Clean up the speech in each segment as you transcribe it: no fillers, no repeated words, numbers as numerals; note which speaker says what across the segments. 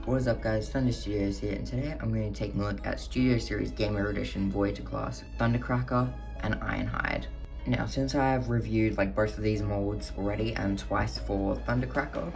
Speaker 1: What is up guys, Thunder Studios here, and today I'm going to take a look at Studio Series Gamer Edition Voyager class, Thundercracker and Ironhide. Now, since I have reviewed both of these molds already and twice for Thundercracker,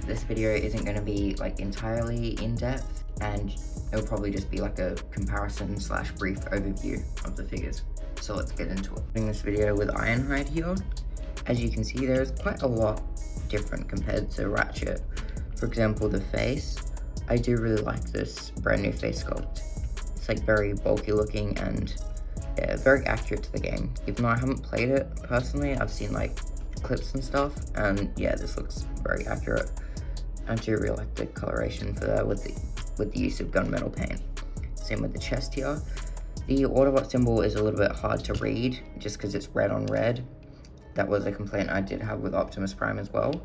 Speaker 1: this video isn't going to be entirely in-depth, and it'll probably just be a comparison slash brief overview of the figures. So let's get into it. In this video with Ironhide here, as you can see there's quite a lot different compared to Ratchet. For example, the face. I do really like this brand new face sculpt. It's very bulky looking and yeah, very accurate to the game. Even though I haven't played it personally, I've seen clips and stuff, and yeah, this looks very accurate. I do really like the coloration for that with the use of gunmetal paint. Same with the chest here. The Autobot symbol is a little bit hard to read just because it's red on red. That was a complaint I did have with Optimus Prime as well.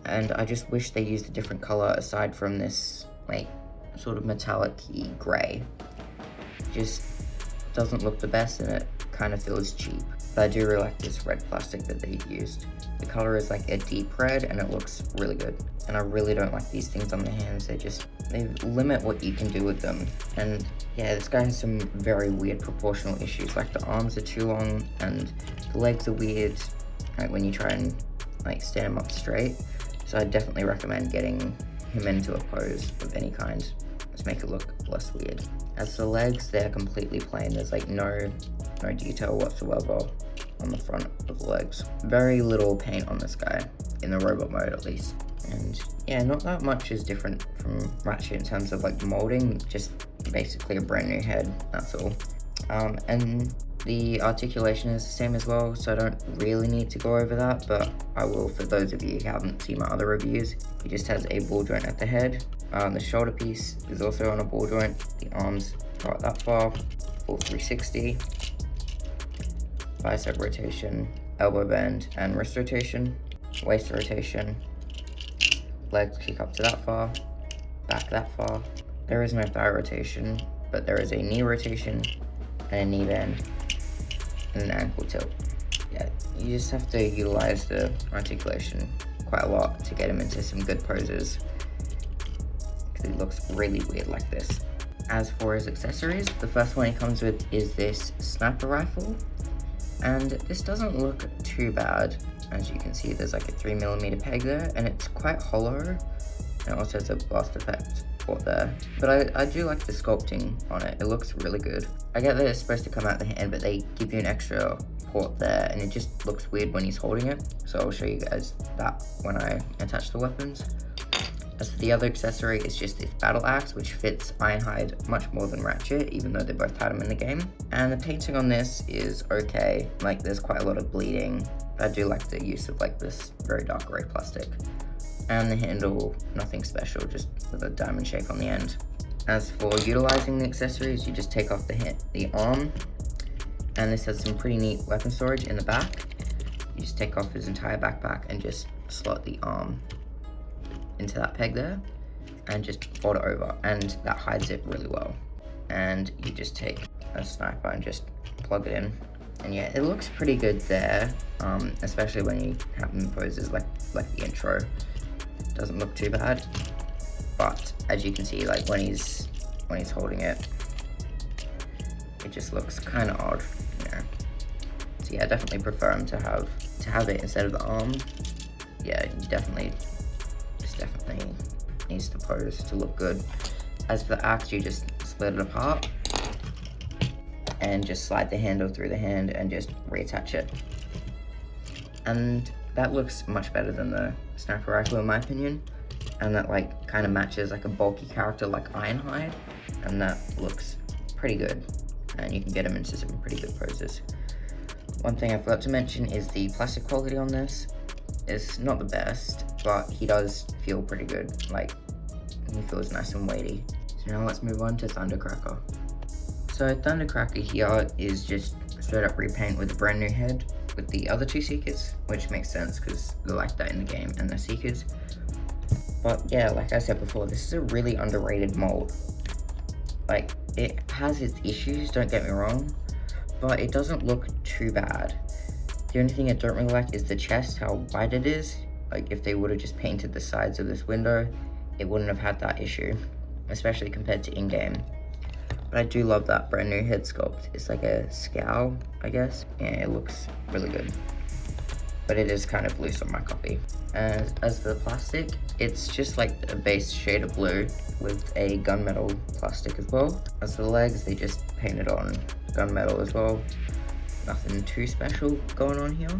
Speaker 1: And I just wish they used a different color aside from this sort of metallic-y gray. Just doesn't look the best and it kind of feels cheap. But I do really like this red plastic that they used. The color is a deep red and it looks really good. And I really don't like these things on the hands. They limit what you can do with them. And yeah, this guy has some very weird proportional issues. The arms are too long and the legs are weird. When you try and stand him up straight. So I definitely recommend getting him into a pose of any kind to make it look less weird. As for the legs, they're completely plain. There's no detail whatsoever on the front of the legs. Very little paint on this guy, in the robot mode at least. And yeah, not that much is different from Ratchet in terms of molding, just basically a brand new head, that's all. And the articulation is the same as well, so I don't really need to go over that, but I will for those of you who haven't seen my other reviews. He just has a ball joint at the head. The shoulder piece is also on a ball joint. The arms go that far, full 360. Bicep rotation, elbow bend, and wrist rotation. Waist rotation. Legs kick up to that far, back that far. There is no thigh rotation, but there is a knee rotation and a knee bend and an ankle tilt. Yeah, you just have to utilize the articulation quite a lot to get him into some good poses, because he looks really weird like this. As for his accessories, the first one he comes with is this sniper rifle, and this doesn't look too bad. As you can see, there's a 3mm peg there, and it's quite hollow, and it also has a blast effect port there. But I do like the sculpting on it. It looks really good. I get that it's supposed to come out the hand, but they give you an extra port there, and it just looks weird when he's holding it. So I'll show you guys that when I attach the weapons. As for the other accessory, it's just this battle axe, which fits Ironhide much more than Ratchet, even though they both had him in the game. And the painting on this is okay. There's quite a lot of bleeding. I do like the use of this very dark gray plastic. And the handle, nothing special, just with a diamond shape on the end. As for utilizing the accessories, you just take off the arm, and this has some pretty neat weapon storage in the back. You just take off his entire backpack and just slot the arm into that peg there, and just fold it over, and that hides it really well. And you just take a sniper and just plug it in. And yeah, it looks pretty good there, especially when you have him in poses like the intro. Doesn't look too bad, but as you can see, when he's holding it, it just looks kind of odd, So yeah, I definitely prefer him to have it instead of the arm. Yeah, definitely needs the pose to look good. As for the axe, you just split it apart and just slide the handle through the hand and just reattach it. And that looks much better than the sniper rifle in my opinion. And that kind of matches a bulky character like Ironhide. And that looks pretty good. And you can get him into some pretty good poses. One thing I forgot to mention is the plastic quality on this. It's not the best, but he does feel pretty good. He feels nice and weighty. So now let's move on to Thundercracker. So Thundercracker here is just straight up repaint with a brand new head with the other two Seekers, which makes sense because they're like that in the game and they're Seekers. But yeah, like I said before, this is a really underrated mold. It has its issues, don't get me wrong, but it doesn't look too bad. The only thing I don't really like is the chest, how wide it is. If they would have just painted the sides of this window, it wouldn't have had that issue, especially compared to in-game. But I do love that brand new head sculpt. It's like a scowl, I guess. Yeah, it looks really good. But it is kind of loose on my copy. And as for the plastic, it's just like a base shade of blue with a gunmetal plastic as well. As for the legs, they just painted on gunmetal as well. Nothing too special going on here.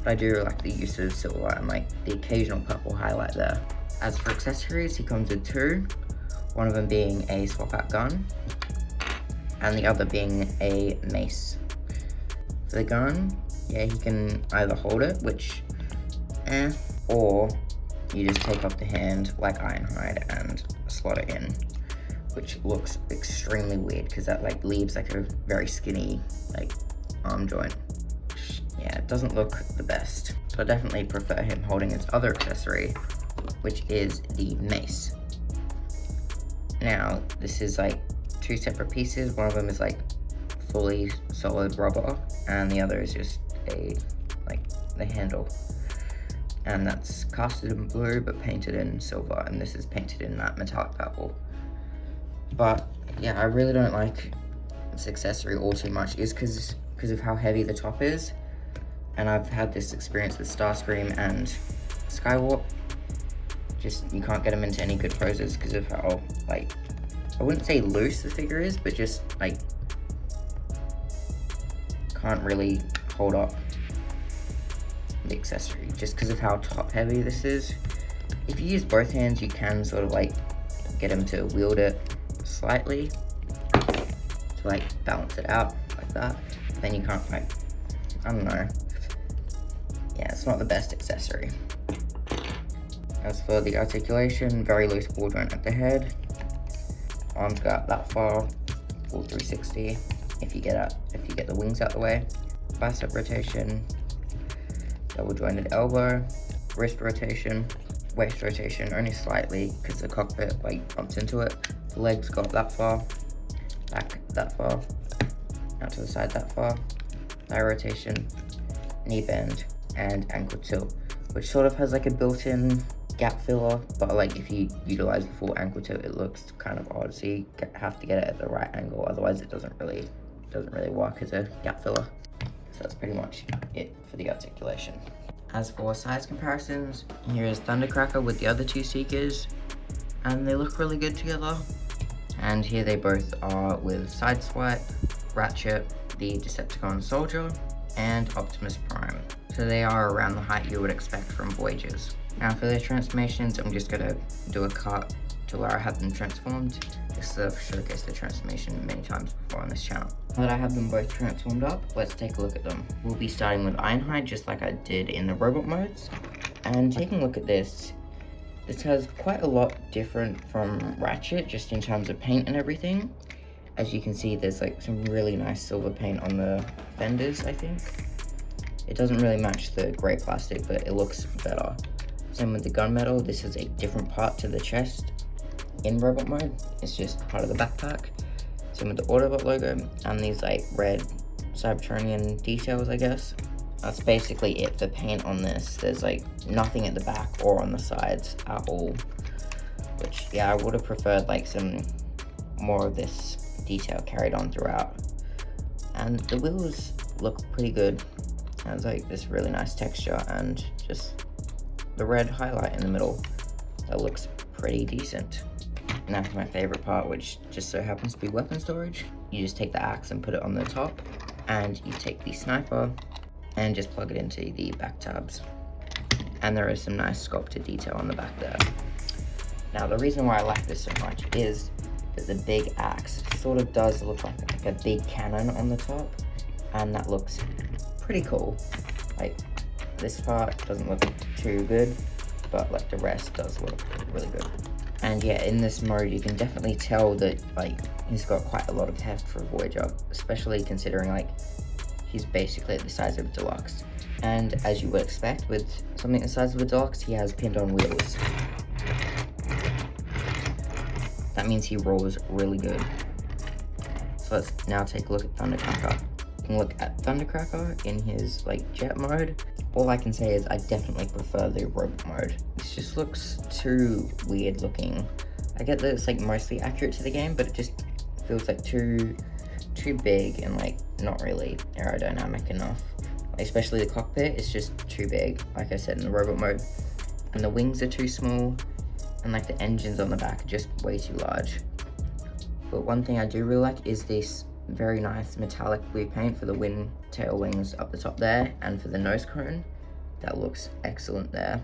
Speaker 1: But I do like the use of silver and like the occasional purple highlight there. As for accessories, he comes with two. One of them being a swap out gun, and the other being a mace. For the gun, yeah, he can either hold it, which, or you just take off the hand like Ironhide and slot it in, which looks extremely weird because that like leaves like a very skinny like arm joint. Yeah, it doesn't look the best. So I definitely prefer him holding his other accessory, which is the mace. Now, this is like two separate pieces. One of them is like fully solid rubber, and the other is just the handle. And that's casted in blue but painted in silver, and this is painted in that metallic purple. But yeah, I really don't like this accessory all too much, is because of how heavy the top is. And I've had this experience with Starscream and Skywarp. Just, you can't get them into any good poses because of how, like, I wouldn't say loose the figure is, but just, like, can't really hold up the accessory just because of how top heavy this is. If you use both hands, you can sort of, like, get him to wield it slightly to, like, balance it out like that. But then you can't, like, I don't know. Yeah, it's not the best accessory. As for the articulation, very loose ball joint at the head. Arms go out that far, full 360 if you get the wings out the way. Bicep rotation, double jointed elbow, wrist rotation, waist rotation only slightly because the cockpit like bumps into it. The legs go up that far, back that far, out to the side that far. Thigh rotation, knee bend, and ankle tilt, which sort of has like a built-in gap filler, but like if you utilize the full ankle tilt, it looks kind of odd, so you have to get it at the right angle, otherwise it doesn't really work as a gap filler. So that's pretty much it for the articulation. As for size comparisons, here is Thundercracker with the other two Seekers, and they look really good together. And here they both are with Sideswipe, Ratchet, the Decepticon Soldier, and Optimus Prime. So they are around the height you would expect from Voyagers. Now for their transformations, I'm just gonna do a cut to where I have them transformed, just to showcase the transformation many times before on this channel. Now that I have them both transformed up, let's take a look at them. We'll be starting with Ironhide, just like I did in the robot modes. And taking a look at this has quite a lot different from Ratchet, just in terms of paint and everything. As you can see, there's like some really nice silver paint on the fenders, I think. It doesn't really match the grey plastic, but it looks better. Same with the gunmetal. This is a different part to the chest in robot mode. It's just part of the backpack. Same with the Autobot logo and these like red Cybertronian details, I guess. That's basically it for paint on this. There's like nothing at the back or on the sides at all, which yeah, I would have preferred like some more of this detail carried on throughout. And the wheels look pretty good. It has like this really nice texture and just the red highlight in the middle that looks pretty decent. Now for my favorite part, which just so happens to be weapon storage. You just take the axe and put it on the top, and you take the sniper and just plug it into the back tabs. And there is some nice sculpted detail on the back there. Now the reason why I like this so much is that the big axe sort of does look like a big cannon on the top, and that looks pretty cool. Like this part doesn't look too good, but like the rest does look really good. And yeah, in this mode you can definitely tell that like he's got quite a lot of heft for a Voyager, especially considering like he's basically at the size of a Deluxe. And as you would expect with something the size of a Deluxe, he has pinned on wheels. That means he rolls really good. So let's now take a look at Thundercracker. You can look at Thundercracker in his like jet mode. All I can say is I definitely prefer the robot mode. This just looks too weird looking. I get that it's like mostly accurate to the game, but it just feels like too big and like not really aerodynamic enough. Especially the cockpit is just too big, like I said, in the robot mode. And the wings are too small, and like the engines on the back are just way too large. But one thing I do really like is this very nice metallic blue paint for the tail wings up the top there, and for the nose cone. That looks excellent there.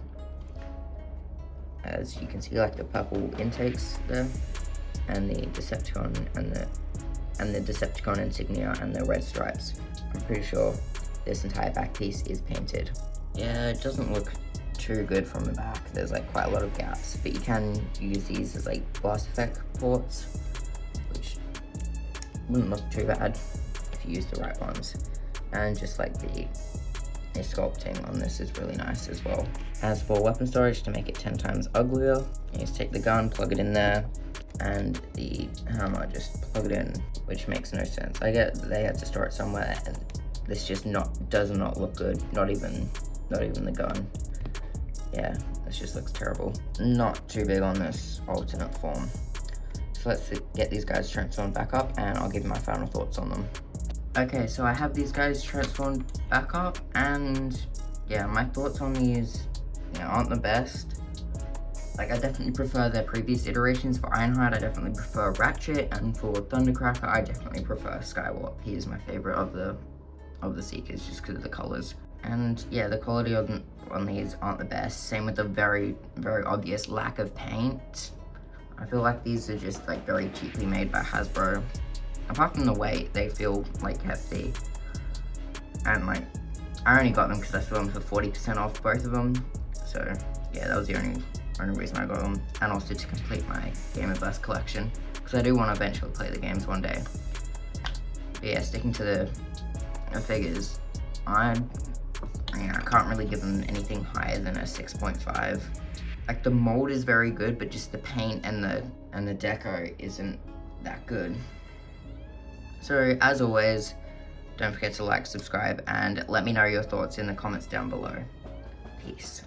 Speaker 1: As you can see, like the purple intakes there, and the Decepticon and the Decepticon insignia and the red stripes. I'm pretty sure this entire back piece is painted. Yeah, it doesn't look too good from the back. There's like quite a lot of gaps, but you can use these as like blast effect ports, which wouldn't look too bad if you use the right ones. And just like the sculpting on this is really nice as well. As for weapon storage, to make it 10 times uglier, you just take the gun, plug it in there, and the hammer, just plug it in, which makes no sense. I get they had to store it somewhere, and this just does not look good. Not even the gun. Yeah, this just looks terrible. Not too big on this alternate form. So let's get these guys transformed back up, and I'll give you my final thoughts on them. Okay, so I have these guys transformed back up, and yeah, my thoughts on these, aren't the best. Like, I definitely prefer their previous iterations. For Ironhide, I definitely prefer Ratchet, and for Thundercracker, I definitely prefer Skywarp. He is my favorite of the Seekers, just because of the colors. And yeah, the quality on these aren't the best. Same with the very, very obvious lack of paint. I feel like these are just like very cheaply made by Hasbro. Apart from the weight, they feel like hefty. And like, I only got them because I saw them for 40% off both of them. So yeah, that was the only reason I got them. And also to complete my Gamerverse collection, because I do want to eventually play the games one day. But yeah, sticking to the figures, I can't really give them anything higher than a 6.5. Like, the mold is very good, but just the paint and the deco isn't that good. So as always, don't forget to like, subscribe, and let me know your thoughts in the comments down below. Peace.